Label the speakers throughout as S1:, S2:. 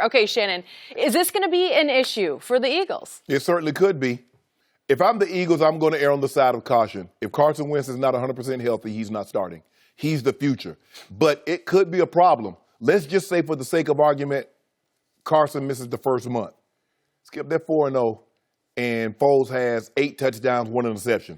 S1: Okay, Shannon, is this going to be an issue for the Eagles?
S2: It certainly could be. If I'm the Eagles, I'm going to err on the side of caution. If Carson Wentz is not 100% healthy, he's not starting. He's the future. But it could be a problem. Let's just say, for the sake of argument, Carson misses the first month. Skip, they're 4-0, and Foles has 8 touchdowns, 1 interception.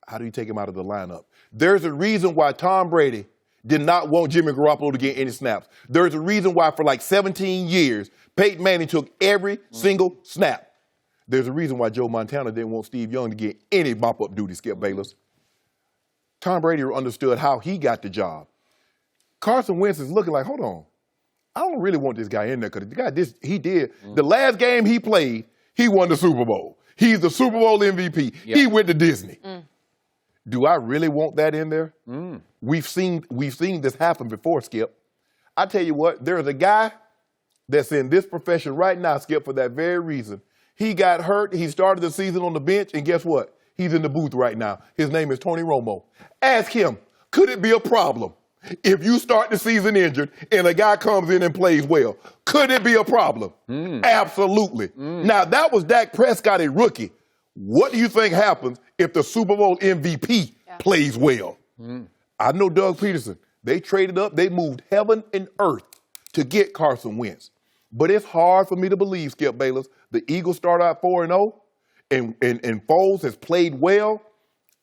S2: How do you take him out of the lineup? There's a reason why Tom Brady did not want Jimmy Garoppolo to get any snaps. There's a reason why for like 17 years, Peyton Manning took every single snap. There's a reason why Joe Montana didn't want Steve Young to get any mop-up duty, Skip Bayless. Tom Brady understood how he got the job. Carson Wentz is looking like, hold on, I don't really want this guy in there because the guy, the last game he played, he won the Super Bowl. He's the Super Bowl MVP. Yep. He went to Disney. Do I really want that in there? We've seen this happen before, Skip. I tell you what, there's a guy that's in this profession right now, Skip, for that very reason. He got hurt. He started the season on the bench, and guess what? He's in the booth right now. His name is Tony Romo. Ask him, could it be a problem if you start the season injured and a guy comes in and plays well? Could it be a problem? Absolutely. Now, that was Dak Prescott, a rookie. What do you think happens if the Super Bowl MVP plays well? I know Doug Peterson. They traded up. They moved heaven and earth to get Carson Wentz. But it's hard for me to believe, Skip Bayless, the Eagles start out 4-0 and Foles has played well.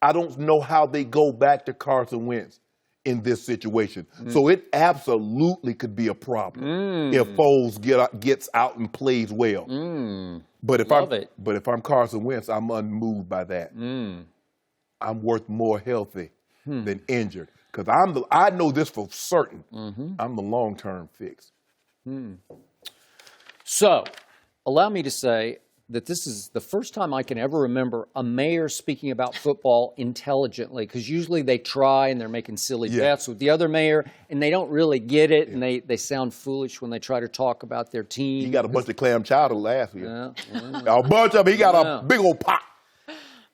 S2: I don't know how they go back to Carson Wentz in this situation. So it absolutely could be a problem if Foles gets out and plays well. But if I'm Carson Wentz, I'm unmoved by that. I'm worth more healthy than injured because I know this for certain. I'm the long-term fix.
S3: So, allow me to say that this is the first time I can ever remember a mayor speaking about football intelligently, because usually they try and they're making silly bets with the other mayor, and they don't really get it, and they sound foolish when they try to talk about their team.
S2: He got a bunch of clam chowder last year. A bunch of them. He got a big old pot.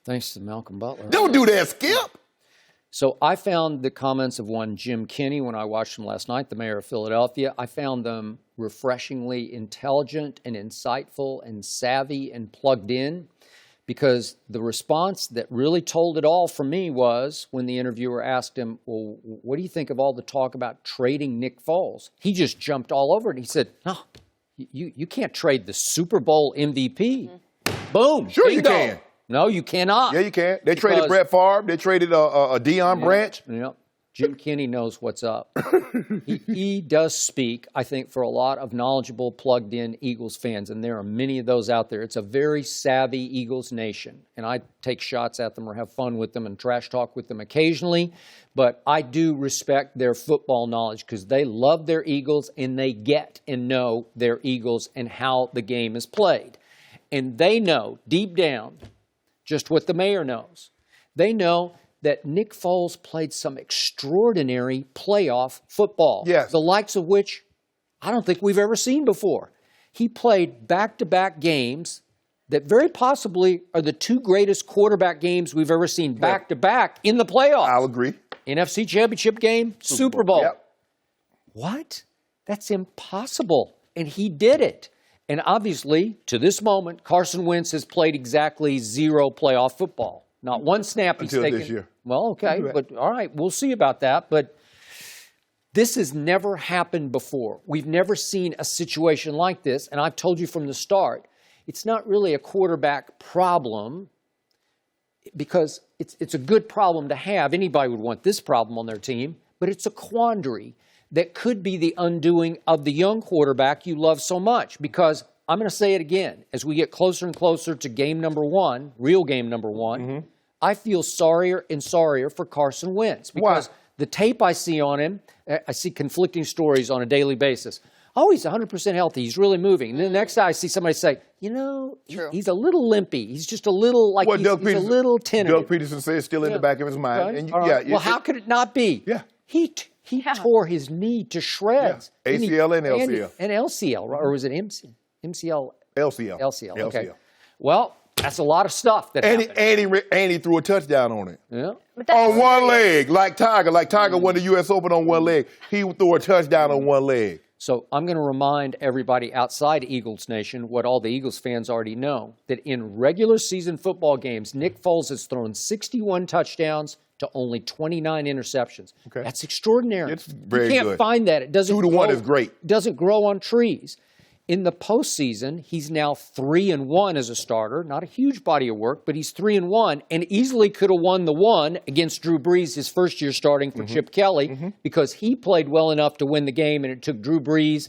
S3: Thanks to Malcolm Butler.
S2: Don't do that, Skip.
S3: So I found the comments of one Jim Kenney when I watched him last night, the mayor of Philadelphia. I found them refreshingly intelligent and insightful and savvy and plugged in, because the response that really told it all for me was when the interviewer asked him, well, what do you think of all the talk about trading Nick Foles? He just jumped all over it. He said, no, you can't trade the Super Bowl MVP. Boom.
S2: Sure bingo. You can.
S3: No, you cannot.
S2: Yeah, you can. They traded Brett Favre. They traded a Deion Branch.
S3: Yep. Jim Kenney knows what's up. He does speak, I think, for a lot of knowledgeable, plugged-in Eagles fans, and there are many of those out there. It's a very savvy Eagles nation, and I take shots at them or have fun with them and trash talk with them occasionally, but I do respect their football knowledge because they love their Eagles and they get and know their Eagles and how the game is played. And they know, deep down, just what the mayor knows. They know that Nick Foles played some extraordinary playoff football, the likes of which I don't think we've ever seen before. He played back-to-back games that very possibly are the 2 greatest quarterback games we've ever seen back-to-back in the playoffs.
S2: I'll agree.
S3: NFC Championship game, Super Bowl.
S2: Yep.
S3: What? That's impossible. And he did it. And obviously, to this moment, Carson Wentz has played exactly 0 playoff football. Not one snap he's taken.
S2: Until this year.
S3: Well, okay, but all right, we'll see about that. But this has never happened before. We've never seen a situation like this. And I've told you from the start, it's not really a quarterback problem because it's a good problem to have. Anybody would want this problem on their team. But it's a quandary that could be the undoing of the young quarterback you love so much. Because I'm going to say it again, as we get closer and closer to game number 1, real game number 1, I feel sorrier and sorrier for Carson Wentz. Because the tape I see on him, I see conflicting stories on a daily basis. Oh, he's 100% healthy. He's really moving. And then the next day I see somebody say, you know, he's a little limpy. He's just a little, like he's a little tentative.
S2: Doug Peterson says it's still in the back of his mind.
S3: Right.
S2: And
S3: well, how could it not be?
S2: Yeah.
S3: He tore his knee to shreds.
S2: Yeah. ACL and LCL.
S3: And LCL, or was it MCL?
S2: LCL.
S3: LCL, okay. Well, that's a lot of stuff that happened.
S2: And he threw a touchdown on it.
S3: Yeah.
S2: On one leg, like Tiger. Like Tiger won the U.S. Open on one leg. He threw a touchdown on one leg.
S3: So I'm going to remind everybody outside Eagles Nation what all the Eagles fans already know, that in regular season football games, Nick Foles has thrown 61 touchdowns to only 29 interceptions.
S2: Okay.
S3: That's extraordinary.
S2: It's very
S3: You can't
S2: good.
S3: find that. It doesn't
S2: 2-1 is great.
S3: Doesn't grow on trees. In the postseason, he's now 3-1 as a starter. Not a huge body of work, but he's 3-1 and easily could have won the one against Drew Brees his first year starting for Chip Kelly because he played well enough to win the game, and it took Drew Brees,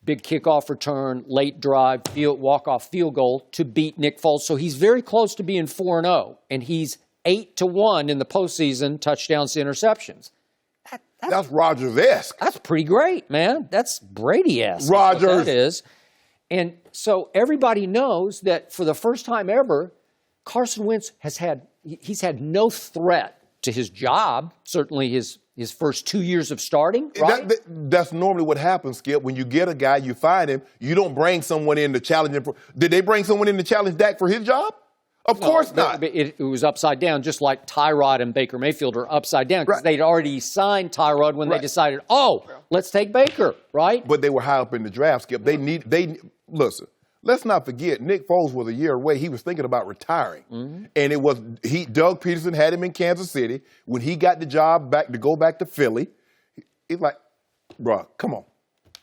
S3: big kickoff return, late drive, walk-off field goal to beat Nick Foles. So he's very close to being 4-0, and he's 8-1 in the postseason, touchdowns to interceptions.
S2: That's Rodgers-esque.
S3: That's pretty great, man. That's Brady-esque.
S2: Rodgers.
S3: That's what that is. And so everybody knows that for the first time ever, Carson Wentz he's had no threat to his job, certainly his first 2 years of starting, right?
S2: That's normally what happens, Skip. When you get a guy, you find him, you don't bring someone in to challenge him. Did they bring someone in to challenge Dak for his job? Of course not.
S3: It was upside down, just like Tyrod and Baker Mayfield are upside down because they'd already signed Tyrod when they decided, let's take Baker, right?
S2: But they were high up in the draft, Skip. Listen, let's not forget, Nick Foles was a year away. He was thinking about retiring. And Doug Peterson had him in Kansas City. When he got the job to go back to Philly, he's like, bro, come on.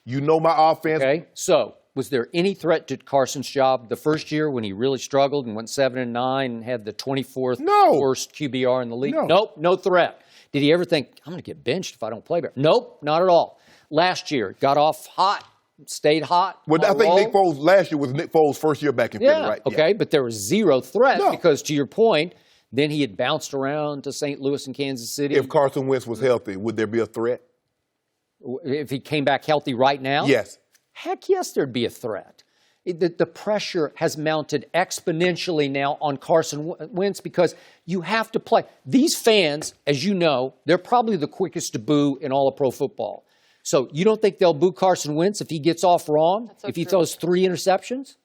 S2: You know my offense.
S3: Okay, so was there any threat to Carson's job the first year when he really struggled and went 7-9 and had the 24th worst QBR in the league?
S2: No.
S3: Nope, no threat. Did he ever think, I'm going to get benched if I don't play better? Nope, not at all. Last year, got off hot, stayed hot.
S2: Well, I think Nick Foles last year was Nick Foles' first year back in Philly, right?
S3: Okay, but there was zero threat because, to your point, then he had bounced around to St. Louis and Kansas City.
S2: If Carson Wentz was healthy, would there be a threat?
S3: If he came back healthy right now?
S2: Yes.
S3: Heck yes, there'd be a threat. The pressure has mounted exponentially now on Carson Wentz because you have to play. These fans, as you know, they're probably the quickest to boo in all of pro football. So you don't think they'll boo Carson Wentz if he gets off wrong, if he throws 3 interceptions?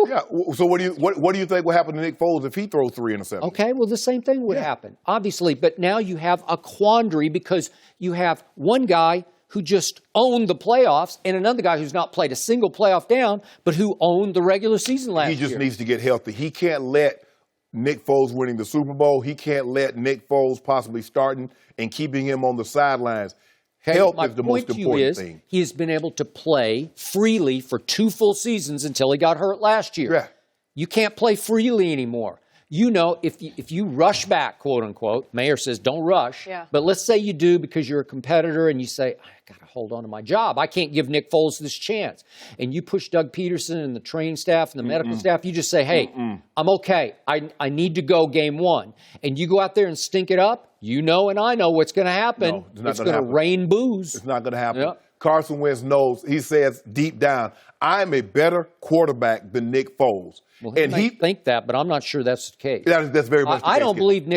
S2: Yeah. So what do you think will happen to Nick Foles if he throws 3 interceptions?
S3: Okay, well, the same thing would happen, obviously. But now you have a quandary because you have one guy who just owned the playoffs and another guy who's not played a single playoff down, but who owned the regular season last year.
S2: He just needs to get healthy. He can't let Nick Foles winning the Super Bowl. He can't let Nick Foles possibly starting and keeping him on the sidelines. Health is the most important thing.
S3: He has been able to play freely for 2 full seasons until he got hurt last year.
S2: Yeah.
S3: You can't play freely anymore. You know, if you rush back, quote unquote, Mayor says don't rush.
S1: Yeah.
S3: But let's say you do because you're a competitor and you say, I got to hold on to my job. I can't give Nick Foles this chance. And you push Doug Peterson and the training staff and the medical staff. You just say, hey, I'm okay. I need to go game 1. And you go out there and stink it up. You know and I know what's going to happen.
S2: No,
S3: it's going to rain booze.
S2: It's not going to happen.
S3: Yep.
S2: Carson Wentz knows, he says deep down, I'm a better quarterback than Nick Foles.
S3: Well, he might think that, but I'm not sure that's the case.
S2: That's very much the case.
S3: I don't believe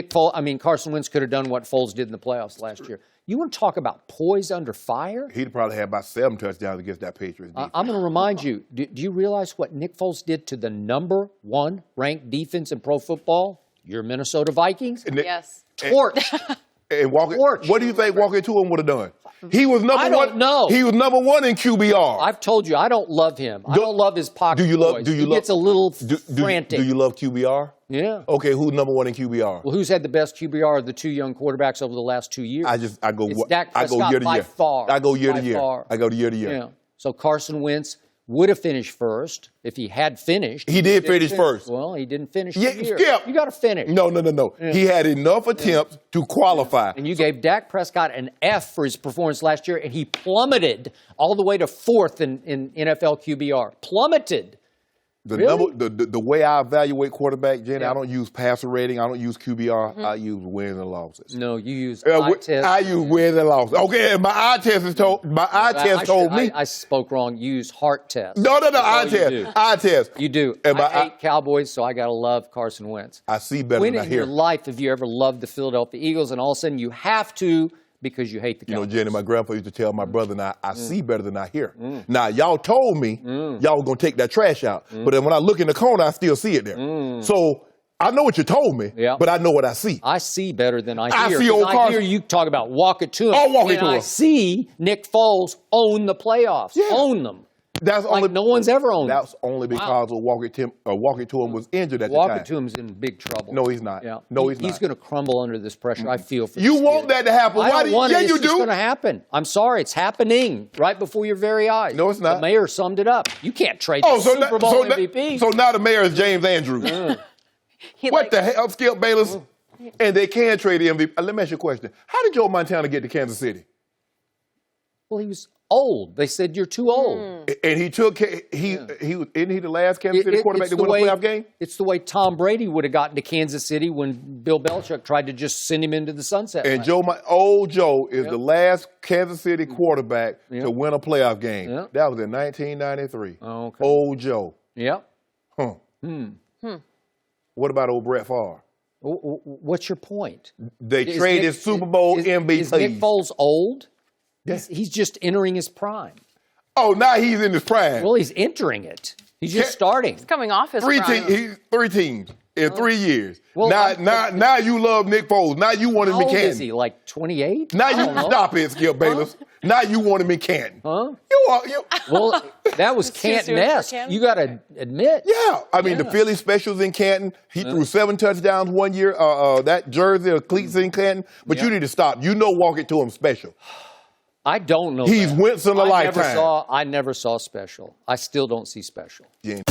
S3: Carson Wentz could have done what Foles did in the playoffs last year. You want to talk about poise under fire?
S2: He'd probably have about 7 touchdowns against that Patriots defense.
S3: I'm going to remind you, do you realize what Nick Foles did to the number 1 ranked defense in pro football? Your Minnesota Vikings?
S1: Yes.
S3: Torch.
S2: And what do you think walking to him would have done? He was number 1.
S3: I don't know.
S2: He was number 1 in QBR.
S3: I've told you, I don't love him. I don't love his pocket voice. He gets a little frantic.
S2: Do you love QBR?
S3: Yeah.
S2: Okay, who's number 1 in QBR?
S3: Well, who's had the best QBR of the 2 young quarterbacks over the last 2 years?
S2: I go
S3: Dak Prescott
S2: year to
S3: by
S2: year.
S3: far.
S2: I go year to year.
S3: Far.
S2: I go year to year.
S3: Yeah. So Carson Wentz would have finished first if he had finished.
S2: He did finish first.
S3: Well, he didn't finish
S2: Yeah,
S3: the year.
S2: Skip.
S3: You got to finish.
S2: No.
S3: Yeah.
S2: He had enough attempts to qualify.
S3: And you gave Dak Prescott an F for his performance last year, and he plummeted all the way to 4th in NFL QBR. Plummeted.
S2: The way I evaluate quarterback, Jenny, I don't use passer rating. I don't use QBR. I use wins and losses.
S3: No, you use eye test.
S2: I use wins and losses. Okay, and my eye test told me.
S3: I spoke wrong. Use heart test.
S2: No. Eye test. Eye test.
S3: You do.
S2: And
S3: I hate Cowboys, so I got to love Carson Wentz.
S2: I see better
S3: When
S2: than I
S3: in
S2: hear.
S3: your life have you ever loved the Philadelphia Eagles, and all of a sudden you have to because you hate the Cowboys?
S2: Jenny, my grandpa used to tell my brother and I see better than I hear. Now, y'all told me y'all were going to take that trash out. But then when I look in the corner, I still see it there. So I know what you told me, but I know what I see.
S3: I see better than I hear.
S2: I see old Carson.
S3: I hear you talk about walk it to him.
S2: I'll walk it to him.
S3: I see Nick Foles own the playoffs. Yeah. Own them.
S2: That's only,
S3: no one's ever owned them.
S2: That's only because walk it to him was injured at the time.
S3: Walk it to him's in big trouble.
S2: No, he's not.
S3: Yeah.
S2: No, he's not.
S3: He's going to crumble under this pressure. I feel for
S2: you want that to happen.
S3: I don't want it.
S2: Yeah, you
S3: It's
S2: do.
S3: just going to happen. I'm sorry. It's happening right before your very eyes.
S2: No, it's not.
S3: The mayor summed it up. You can't trade the Super Bowl MVP.
S2: So now the mayor is James Andrews. What the hell, Skip Bayless? And they can trade the MVP. Let me ask you a question. How did Joe Montana get to Kansas City?
S3: Well, he was old. They said you're too old.
S2: And he took isn't he the last Kansas City quarterback to win a playoff game?
S3: It's the way Tom Brady would have gotten to Kansas City when Bill Belichick tried to just send him into the sunset.
S2: And old Joe is the last Kansas City quarterback to win a playoff game. That was in 1993.
S3: Oh, okay.
S2: Old Joe.
S3: Yep.
S2: What about old Brett Favre?
S3: What's your point?
S2: They traded Super Bowl MVPs.
S3: Is Nick Foles old?
S2: Yeah.
S3: He's just entering his prime.
S2: Oh, now he's in his prime.
S3: Well, he's entering it. He's just starting.
S1: He's coming off his
S2: three
S1: prime.
S2: three teams in 3 years.
S3: Well,
S2: now you love Nick Foles. Now you want him in Canton.
S3: How old is he? Like 28?
S2: Now you stop it, Skip Bayless. Now you want him in Canton.
S3: Huh?
S2: Well,
S3: that was Canton-esque. You got to admit.
S2: Yeah. I mean, the Philly specials in Canton. He threw 7 touchdowns one year. That jersey or cleats in Canton. But you need to stop. You know walk it to him special.
S3: I don't know.
S2: He's once in a lifetime.
S3: I never saw special. I still don't see special.
S2: Yeah.